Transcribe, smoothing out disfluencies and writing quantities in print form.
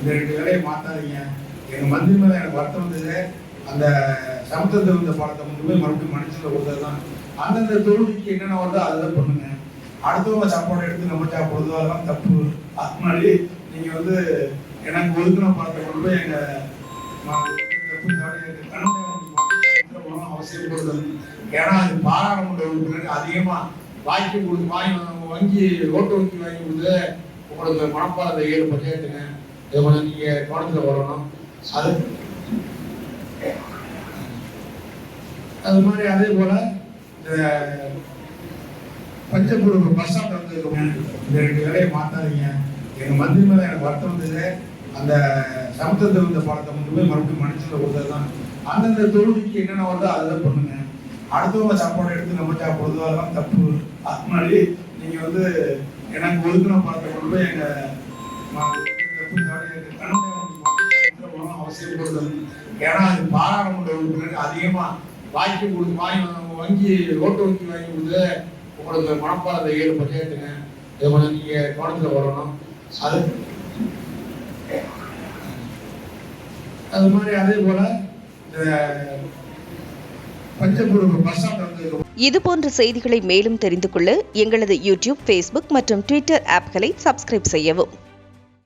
இந்த 2 வேலையை மாற்றாதீங்க. எங்கள் மந்திரி மேலே எனக்கு வருத்தம் வந்தது. அந்த சமுத்திரத்தை வந்த பாடத்தை கொண்டு போய் மறுபடியும் மனுஷங்களை கொடுத்தது தான். அந்தந்த தொழிலுக்கு என்னென்ன வருதோ அதை பண்ணுங்க. அடுத்தவங்க சாப்பாடு எடுத்து நம்ம சாப்பிடுறதோ அதெல்லாம் தப்பு. அது மாதிரி நீங்கள் வந்து எனக்கு ஒதுக்கின பாடத்தை கொண்டு போய் எங்கள் அவசியப்படுது. ஏன்னா அது பாராளுமன்ற உறுப்பினருக்கு அதிகமாக வாங்கி கொடுத்து வங்கி ஓட்டு வங்கி வாங்கி கொடுத்து உங்களுக்கு மனப்பாடத்தை 7 பஞ்சாயத்துங்க. இதை கொஞ்சம் நீங்கள் கவனத்தில் வரணும். அது மாதிரி அதே போல இந்த பஞ்சபூர் பஸ் ஸ்டாண்ட் வந்து இந்த 2 வேலையை மாற்றாதீங்க. எங்கள் மந்திரி மேலே எனக்கு வருத்தம் வந்தது. அந்த சமுத்திரத்தை வந்த பாடத்தை கொண்டு போய் மறுபடியும் மனுஷங்களை கொடுத்தது தான். அந்தந்த தொழிலுக்கு என்னென்ன வருதோ அதை பண்ணுங்க. அடுத்தவங்க சாப்பாடு எடுத்து நம்ம சாப்பிடுறதோ அதெல்லாம் தப்பு. அது மாதிரி நீங்கள் வந்து எனக்கு ஒதுக்கின பாடத்தை கொண்டு போய் எங்கள் அவசியப்படுது. ஏன்னா அது பாராளுமன்ற உறுப்பினருக்கு அதிகமாக வாங்கி கொடுத்து வங்கி ஓட்டு வங்கி வாங்கி கொடுத்து உங்களுக்கு மனப்பாடத்தை 7 பஞ்சாயத்துங்க. இதை கொஞ்சம் நீங்கள் கவனத்தில் வரணும். அது மாதிரி அதே போல இந்த பஞ்சபூர் பஸ் ஸ்டாண்ட் வந்து இதுபோன்ற செய்திகளை மேலும் தெரிந்து கொள்ள எங்களது யூடியூப், ஃபேஸ்புக் மற்றும் ட்விட்டர் ஆப்களை சப்ஸ்கிரைப் செய்யவும்.